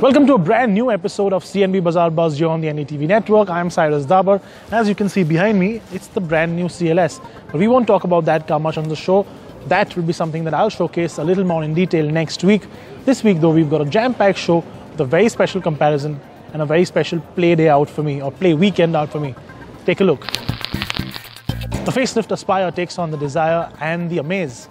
Welcome to a brand new episode of CNB Bazaar Buzz here on the NDTV network. I am Cyrus Dhabhar. As you can see behind me, it's the brand new CLS. But we won't talk about that car much on the show. That will be something that I'll showcase a little more in detail next week. This week though, we've got a jam-packed show with a very special comparison and a very special play day out for me, or play weekend out for me. Take a look. The facelift Aspire takes on the Dzire and the Amaze.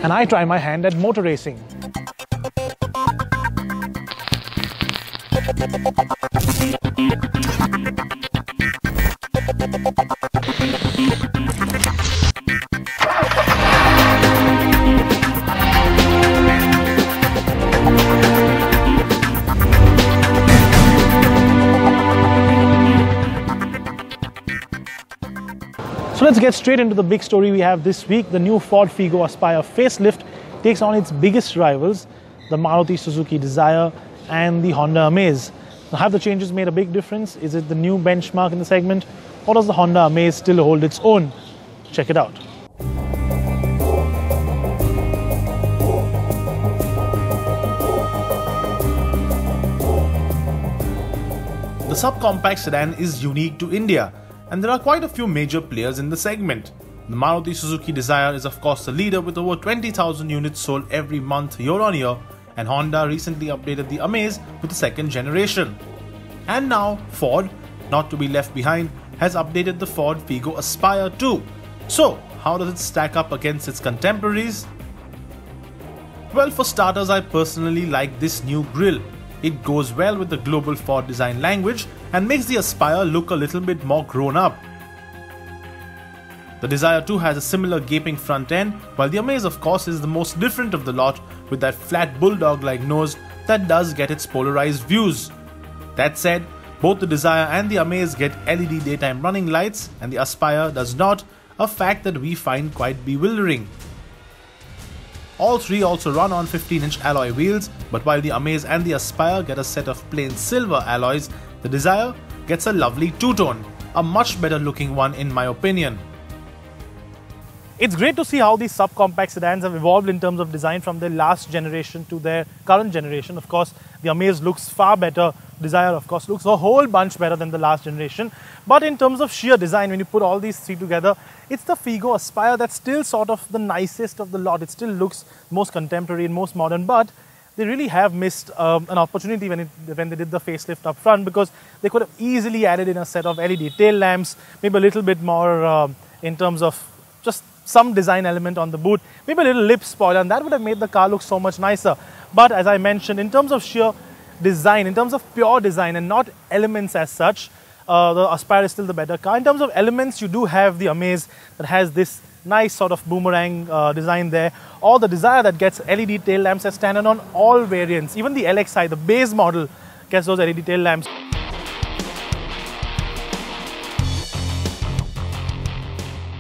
And I try my hand at motor racing. So let's get straight into the big story we have this week. The new Ford Figo Aspire facelift takes on its biggest rivals, the Maruti Suzuki Dzire and the Honda Amaze. Now, have the changes made a big difference? Is it the new benchmark in the segment, or does the Honda Amaze still hold its own? Check it out. The subcompact sedan is unique to India, and there are quite a few major players in the segment. The Maruti Suzuki Dzire is of course the leader with over 20,000 units sold every month year on year, and Honda recently updated the Amaze with the second generation. And now Ford, not to be left behind, has updated the Ford Figo Aspire too. So how does it stack up against its contemporaries? Well, for starters, I personally like this new grille. It goes well with the global Ford design language and makes the Aspire look a little bit more grown up. The Dzire too has a similar gaping front end, while the Amaze of course is the most different of the lot, with that flat bulldog-like nose that does get its polarized views. That said, both the Dzire and the Amaze get LED daytime running lights, and the Aspire does not, a fact that we find quite bewildering. All three also run on 15-inch alloy wheels, but while the Amaze and the Aspire get a set of plain silver alloys, the Dzire gets a lovely two-tone, a much better looking one in my opinion. It's great to see how these subcompact sedans have evolved in terms of design from their last generation to their current generation. Of course, the Amaze looks far better. Dzire, of course, looks a whole bunch better than the last generation. But in terms of sheer design, when you put all these three together, it's the Figo Aspire that's still sort of the nicest of the lot. It still looks most contemporary and most modern, but they really have missed an opportunity when they did the facelift up front, because they could have easily added in a set of LED tail lamps, maybe a little bit more in terms of just some design element on the boot, maybe a little lip spoiler, and that would have made the car look so much nicer. But as I mentioned, in terms of sheer design, in terms of pure design and not elements as such, the Aspire is still the better car. In terms of elements, you do have the Amaze that has this nice sort of boomerang design there, or the Dzire that gets LED tail lamps as standard on all variants. Even the LXi, the base model, gets those LED tail lamps.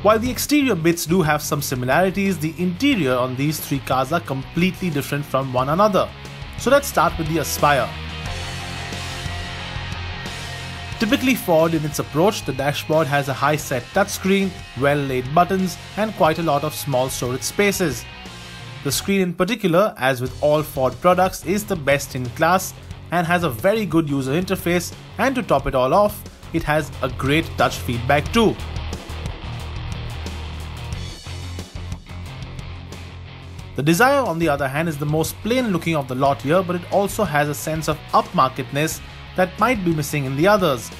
While the exterior bits do have some similarities, the interior on these three cars are completely different from one another. So let's start with the Aspire. Typically Ford in its approach, the dashboard has a high-set touchscreen, well-laid buttons, and quite a lot of small storage spaces. The screen in particular, as with all Ford products, is the best in class and has a very good user interface, and to top it all off, it has a great touch feedback too. The Dzire, on the other hand, is the most plain looking of the lot here, but it also has a sense of upmarketness that might be missing in the others,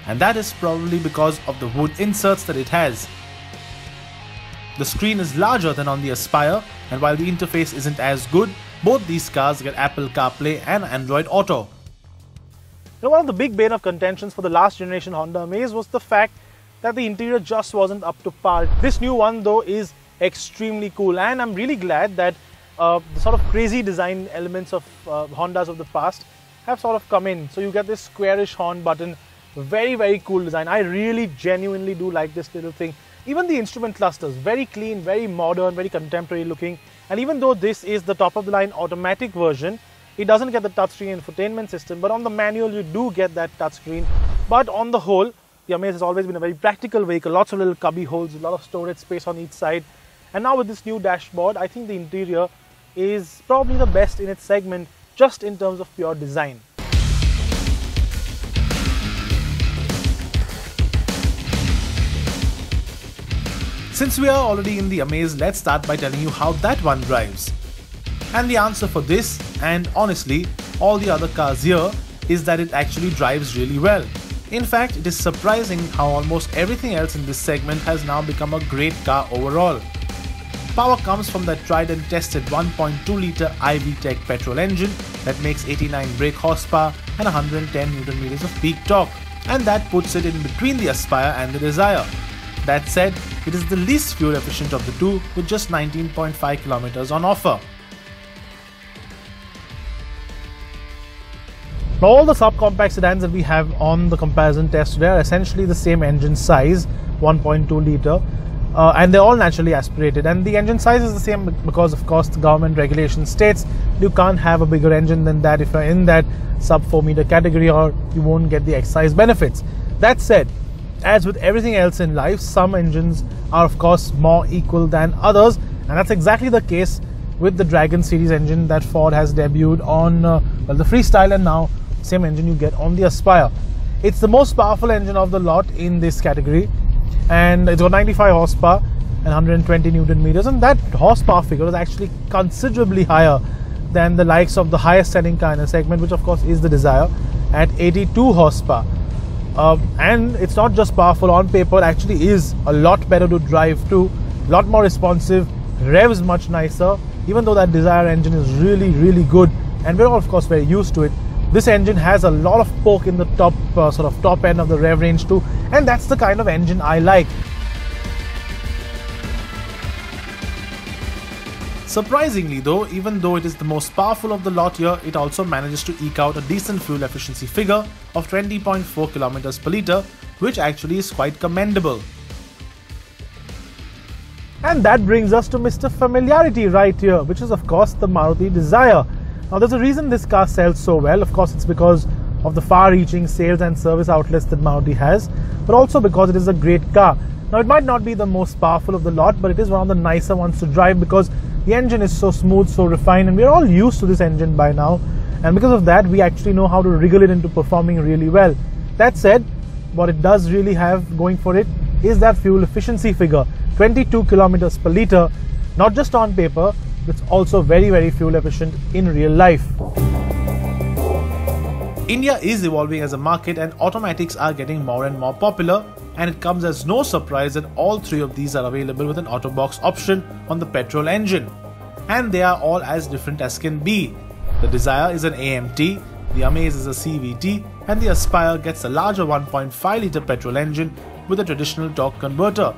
and that is probably because of the wood inserts that it has. The screen is larger than on the Aspire, and while the interface isn't as good, both these cars get Apple CarPlay and Android Auto. One of the big bane of contentions for the last generation Honda Amaze was the fact that the interior just wasn't up to par. This new one though is extremely cool, and I'm really glad that the sort of crazy design elements of Hondas of the past have sort of come in. So you get this squarish horn button, very cool design. I really genuinely do like this little thing. Even the instrument clusters, very clean, very modern, very contemporary looking. And even though this is the top of the line automatic version, it doesn't get the touchscreen infotainment system, but on the manual you do get that touchscreen. But on the whole, the Amaze has always been a very practical vehicle, lots of little cubby holes, a lot of storage space on each side. And now with this new dashboard, I think the interior is probably the best in its segment, just in terms of pure design. Since we are already in the Amaze, let's start by telling you how that one drives. And the answer for this, and honestly all the other cars here, is that it actually drives really well. In fact, it is surprising how almost everything else in this segment has now become a great car overall. Power comes from that tried and tested 1.2 litre iVTEC petrol engine that makes 89 brake horsepower and 110 Nm of peak torque, and that puts it in between the Aspire and the Dzire. That said, it is the least fuel efficient of the two, with just 19.5 km on offer. Now, all the subcompact sedans that we have on the comparison test today are essentially the same engine size, 1.2 litre, and they're all naturally aspirated. And the engine size is the same because, of course, the government regulation states you can't have a bigger engine than that if you're in that sub 4 meter category, or you won't get the excise benefits. That said, as with everything else in life, some engines are of course more equal than others, and that's exactly the case with the Dragon series engine that Ford has debuted on the Freestyle, and now same engine you get on the Aspire. It's the most powerful engine of the lot in this category, and it's got 95 horsepower and 120 Nm, and that horsepower figure is actually considerably higher than the likes of the highest selling car in the segment, which of course is the Dzire at 82 horsepower. And it's not just powerful on paper, it actually is a lot better to drive too, a lot more responsive, revs much nicer. Even though that Dzire engine is really good, and we're all of course very used to it, this engine has a lot of poke in the top top end of the rev range too, and that's the kind of engine I like. Surprisingly though, even though it is the most powerful of the lot here, it also manages to eke out a decent fuel efficiency figure of 20.4 km per litre, which actually is quite commendable. And that brings us to Mr. Familiarity right here, which is of course the Maruti Dzire. Now there's a reason this car sells so well. Of course it's because of the far-reaching sales and service outlets that Maruti has, but also because it is a great car. Now it might not be the most powerful of the lot, but it is one of the nicer ones to drive because the engine is so smooth, so refined, and we're all used to this engine by now, and because of that we actually know how to wriggle it into performing really well. That said, what it does really have going for it is that fuel efficiency figure, 22 km per litre, not just on paper, but it's also very fuel efficient in real life. India is evolving as a market, and automatics are getting more and more popular, and it comes as no surprise that all three of these are available with an Autobox option on the petrol engine, and they are all as different as can be. The Dzire is an AMT, the Amaze is a CVT, and the Aspire gets a larger 1.5 litre petrol engine with a traditional torque converter.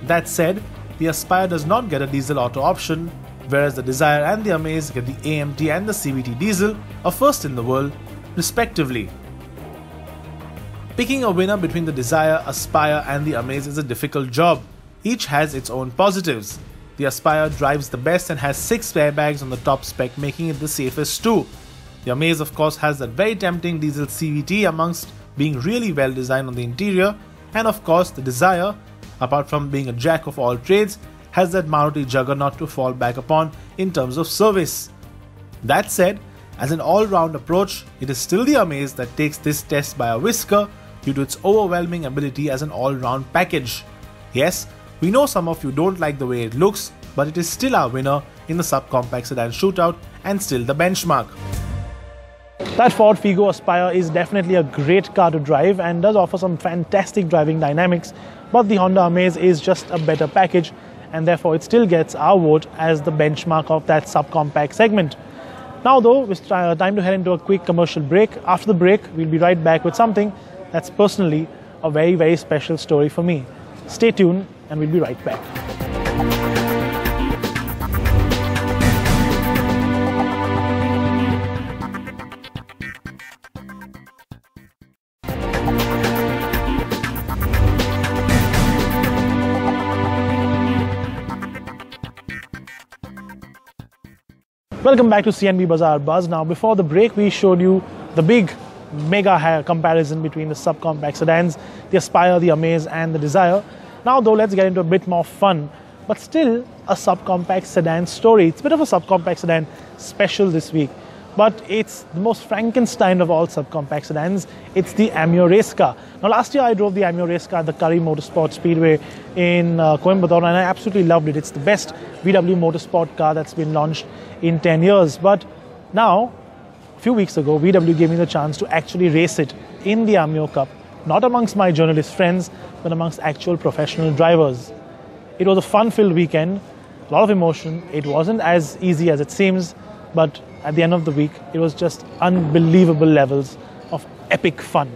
That said, the Aspire does not get a diesel auto option, whereas the Dzire and the Amaze get the AMT and the CVT diesel, a first in the world, respectively. Picking a winner between the Dzire, Aspire and the Amaze is a difficult job. Each has its own positives. The Aspire drives the best and has 6 airbags on the top spec, making it the safest too. The Amaze of course has that very tempting diesel CVT amongst being really well designed on the interior, and of course the Dzire, apart from being a jack of all trades, has that Maruti juggernaut to fall back upon in terms of service. That said, as an all-round approach, it is still the Amaze that takes this test by a whisker due to its overwhelming ability as an all-round package. Yes, we know some of you don't like the way it looks, but it is still our winner in the Subcompact Sedan Shootout and still the benchmark. That Ford Figo Aspire is definitely a great car to drive and does offer some fantastic driving dynamics, but the Honda Amaze is just a better package, and therefore it still gets our vote as the benchmark of that subcompact segment. Now though, it's time to head into a quick commercial break. After the break, we'll be right back with something that's personally a very special story for me. Stay tuned and we'll be right back. Welcome back to CNB Bazaar Buzz. Now before the break we showed you the big mega comparison between the subcompact sedans, the Aspire, the Amaze and the Dzire. Now though, let's get into a bit more fun, but still a subcompact sedan story. It's a bit of a subcompact sedan special this week, but it's the most Frankenstein of all subcompact sedans. It's the Ameo race car. Now last year I drove the Ameo race car at the Curry Motorsport Speedway in Coimbatore, and I absolutely loved it. It's the best VW motorsport car that's been launched in 10 years. But now, a few weeks ago, VW gave me the chance to actually race it in the Ameo Cup, not amongst my journalist friends, but amongst actual professional drivers. It was a fun-filled weekend, a lot of emotion. It wasn't as easy as it seems, but at the end of the week, it was just unbelievable levels of epic fun.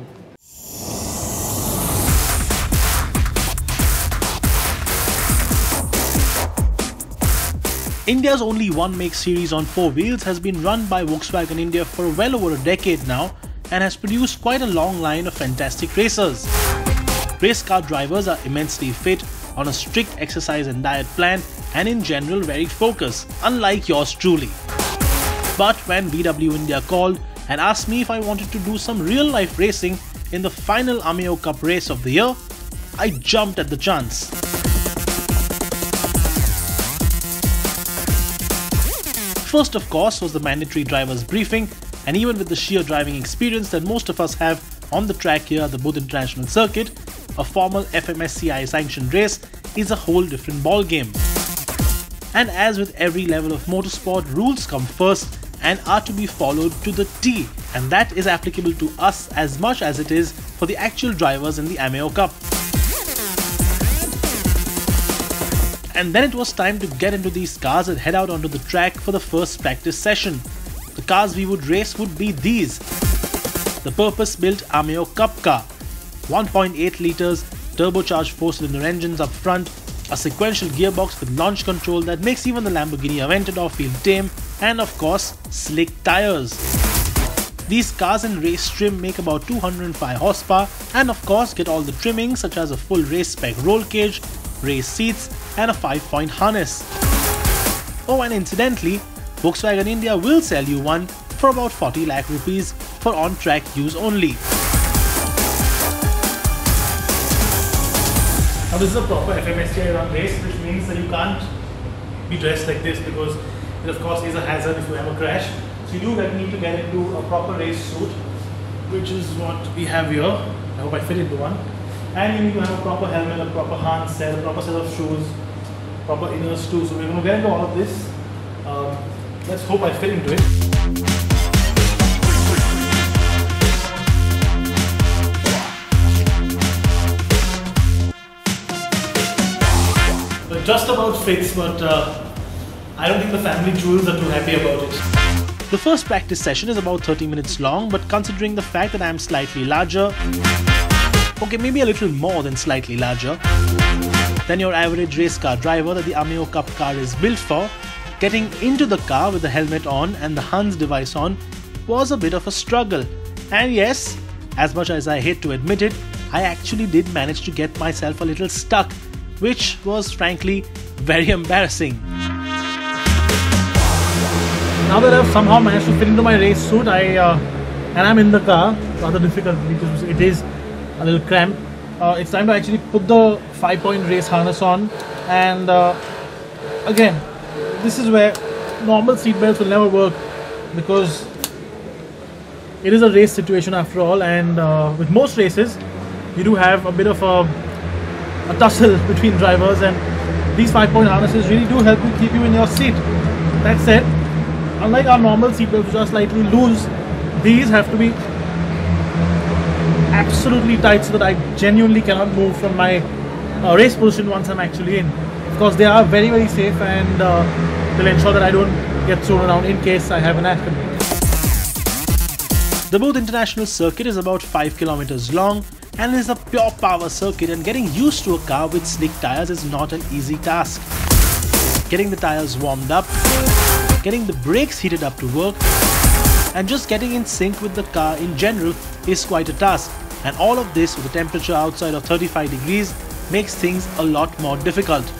India's only one-make series on 4 wheels has been run by Volkswagen India for well over a decade now and has produced quite a long line of fantastic racers. Race car drivers are immensely fit, on a strict exercise and diet plan, and in general very focused, unlike yours truly. But when VW India called and asked me if I wanted to do some real-life racing in the final Ameo Cup race of the year, I jumped at the chance. First, of course, was the mandatory driver's briefing, and even with the sheer driving experience that most of us have on the track here at the Both International Circuit, a formal FMSCI sanctioned race is a whole different ballgame. And as with every level of motorsport, rules come first and are to be followed to the T, and that is applicable to us as much as it is for the actual drivers in the Ameo Cup. And then it was time to get into these cars and head out onto the track for the first practice session. The cars we would race would be these: the purpose-built Ameo Cup car, 1.8 litres, turbocharged 4-cylinder engines up front, a sequential gearbox with launch control that makes even the Lamborghini Aventador feel tame, and of course, slick tyres. These cars in race trim make about 205 horsepower and of course get all the trimmings such as a full race spec roll cage, race seats and a 5-point harness. Oh, and incidentally, Volkswagen India will sell you one for about 40 lakh rupees for on-track use only. Now this is a proper FMSCI run race, which means that you can't be dressed like this because it of course is a hazard if you have a crash. So you do need to get into a proper race suit, which is what we have here. I hope I fit into one. And you need to have a proper helmet, a proper harness set, a proper set of shoes, proper inners too. So we're going to get into all of this. Let's hope I fit into it. Just about fits, but I don't think the family jewels are too happy about it. The first practice session is about 30 minutes long, but considering the fact that I am slightly larger, okay, maybe a little more than slightly larger, than your average race car driver that the Ameo Cup car is built for, getting into the car with the helmet on and the Hans device on was a bit of a struggle. And yes, as much as I hate to admit it, I actually did manage to get myself a little stuck, which was frankly very embarrassing. Now that I've somehow managed to fit into my race suit, and I'm in the car, rather difficult because it is a little cramped. It's time to actually put the 5-point race harness on, and again, this is where normal seat belts will never work because it is a race situation after all, and with most races you do have a bit of a tussle between drivers, and these 5-point harnesses really do help you keep you in your seat. That said, unlike our normal seat belts which are slightly loose, these have to be absolutely tight so that I genuinely cannot move from my race position once I'm actually in. Of course, they are very, very safe, and they'll ensure that I don't get thrown around in case I have an accident. The Both International Circuit is about 5 kilometers long and is a pure power circuit, and getting used to a car with slick tires is not an easy task. Getting the tires warmed up, getting the brakes heated up to work, and just getting in sync with the car in general is quite a task, and all of this with a temperature outside of 35 degrees makes things a lot more difficult.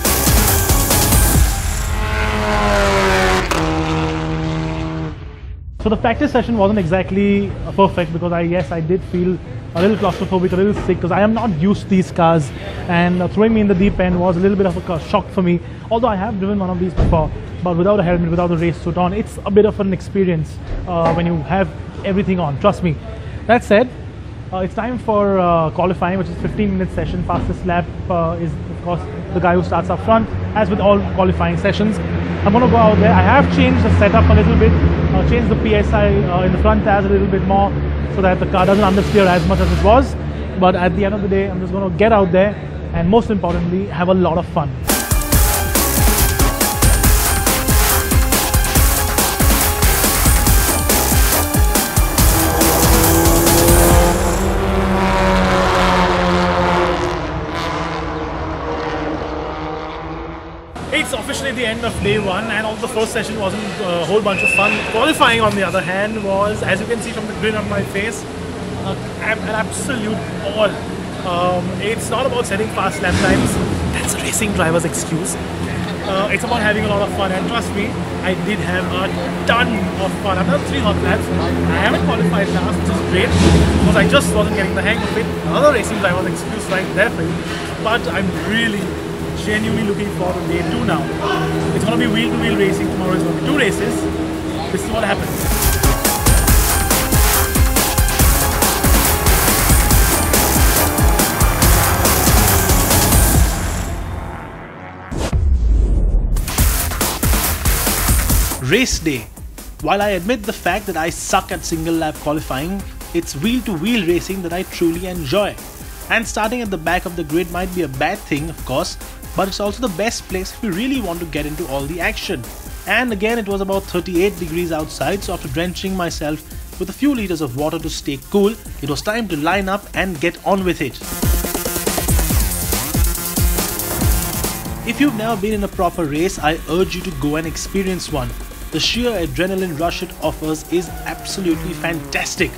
So the practice session wasn't exactly perfect because I did feel a little claustrophobic, a little sick because I am not used to these cars, and throwing me in the deep end was a little bit of a shock for me. Although I have driven one of these before, but without a helmet, without a race suit on, it's a bit of an experience when you have everything on, trust me. That said, it's time for qualifying, which is a 15-minute session. Fastest lap is of course the guy who starts up front, as with all qualifying sessions. I'm going to go out there. I have changed the setup a little bit, changed the PSI in the front tires a little bit more so that the car doesn't understeer as much as it was. But at the end of the day, I'm just going to get out there and most importantly, have a lot of fun. It's officially the end of day one, and although the first session wasn't a whole bunch of fun, qualifying on the other hand was, as you can see from the grin on my face, an absolute ball. It's not about setting fast lap times, that's a racing driver's excuse. It's about having a lot of fun, and trust me, I did have a ton of fun. I've done 3 hot laps. I haven't qualified last, which is great because I just wasn't getting the hang of it. Another racing driver's excuse right there for you, but I'm really genuinely looking forward to day 2 now. It's going to be wheel-to-wheel racing. Tomorrow is going to be 2 races. This is what happens. Race day. While I admit the fact that I suck at single lap qualifying, it's wheel-to-wheel racing that I truly enjoy. And starting at the back of the grid might be a bad thing, of course, but it's also the best place if you really want to get into all the action. And again, it was about 38 degrees outside, so after drenching myself with a few liters of water to stay cool, it was time to line up and get on with it. If you've never been in a proper race, I urge you to go and experience one. The sheer adrenaline rush it offers is absolutely fantastic.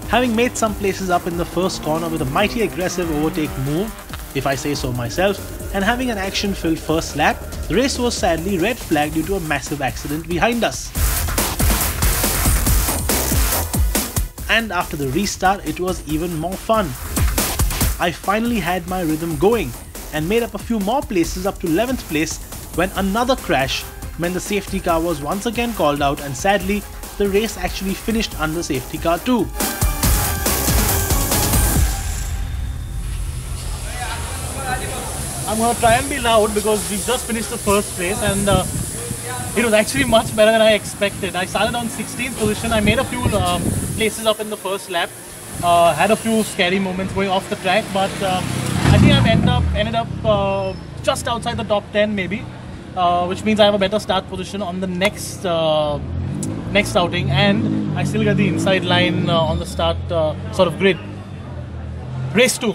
Having made some places up in the first corner with a mighty aggressive overtake move, if I say so myself, and having an action-filled first lap, the race was sadly red flagged due to a massive accident behind us. And after the restart, it was even more fun. I finally had my rhythm going and made up a few more places up to 11th place when another crash meant the safety car was once again called out, and sadly, the race actually finished under safety car too. I'm going to try and be loud because we just finished the first race, and it was actually much better than I expected. I started on 16th position. I made a few places up in the first lap, had a few scary moments going off the track, but I think I've ended up just outside the top 10 maybe, which means I have a better start position on the next outing, and I still get the inside line on the start sort of grid. Race 2.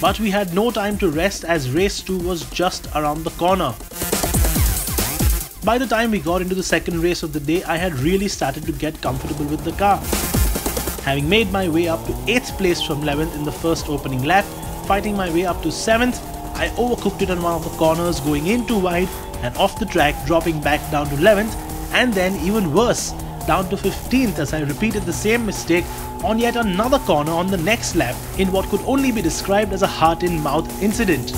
But we had no time to rest as race 2 was just around the corner. By the time we got into the second race of the day, I had really started to get comfortable with the car. Having made my way up to 8th place from 11th in the first opening lap, fighting my way up to 7th, I overcooked it on one of the corners, going in too wide and off the track, dropping back down to 11th, and then even worse, down to 15th as I repeated the same mistake on yet another corner on the next lap in what could only be described as a heart-in-mouth incident.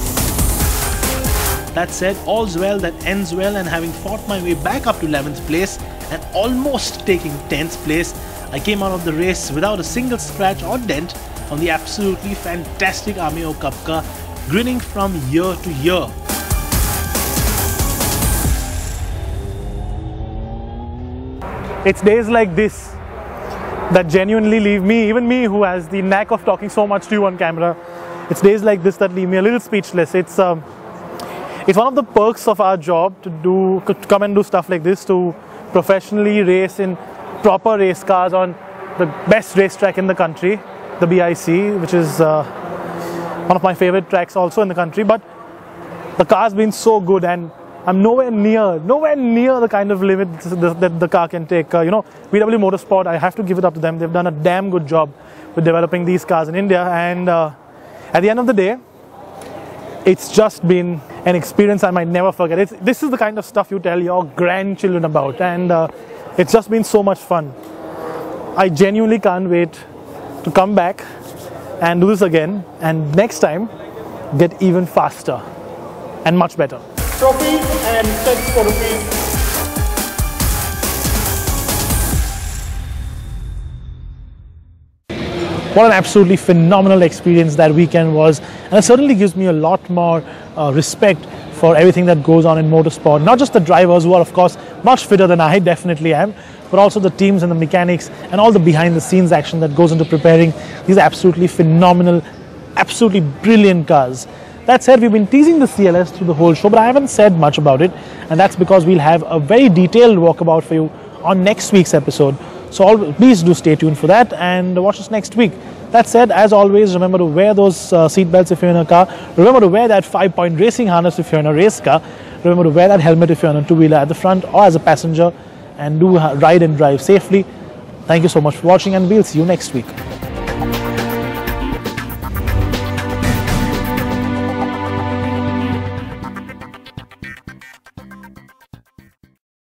That said, all's well that ends well, and having fought my way back up to 11th place and almost taking 10th place, I came out of the race without a single scratch or dent on the absolutely fantastic Ameo Cup car, grinning from year to year. It's days like this that genuinely leave me, even me who has the knack of talking so much to you on camera, it's days like this that leave me a little speechless. It's one of the perks of our job to come and do stuff like this, to professionally race in proper race cars on the best racetrack in the country, the BIC, which is one of my favorite tracks also in the country. But the car's been so good, and I'm nowhere near the kind of limit that the car can take. You know, VW Motorsport, I have to give it up to them. They've done a damn good job with developing these cars in India, and at the end of the day, It's just been an experience I might never forget. This is the kind of stuff you tell your grandchildren about, and it's just been so much fun. I genuinely can't wait to come back and do this again, and next time get even faster and much better. Trophies and sets for rupees. What an absolutely phenomenal experience that weekend was, and it certainly gives me a lot more respect for everything that goes on in motorsport. Not just the drivers, who are of course much fitter than I definitely am, but also the teams and the mechanics and all the behind the scenes action that goes into preparing these absolutely phenomenal, absolutely brilliant cars. That said, we've been teasing the CLS through the whole show, but I haven't said much about it, and that's because we'll have a very detailed walkabout for you on next week's episode. So please do stay tuned for that and watch us next week. That said, as always, remember to wear those seat belts if you're in a car. Remember to wear that 5-point racing harness if you're in a race car. Remember to wear that helmet if you're on a two-wheeler at the front or as a passenger, and do ride and drive safely. Thank you so much for watching, and we'll see you next week.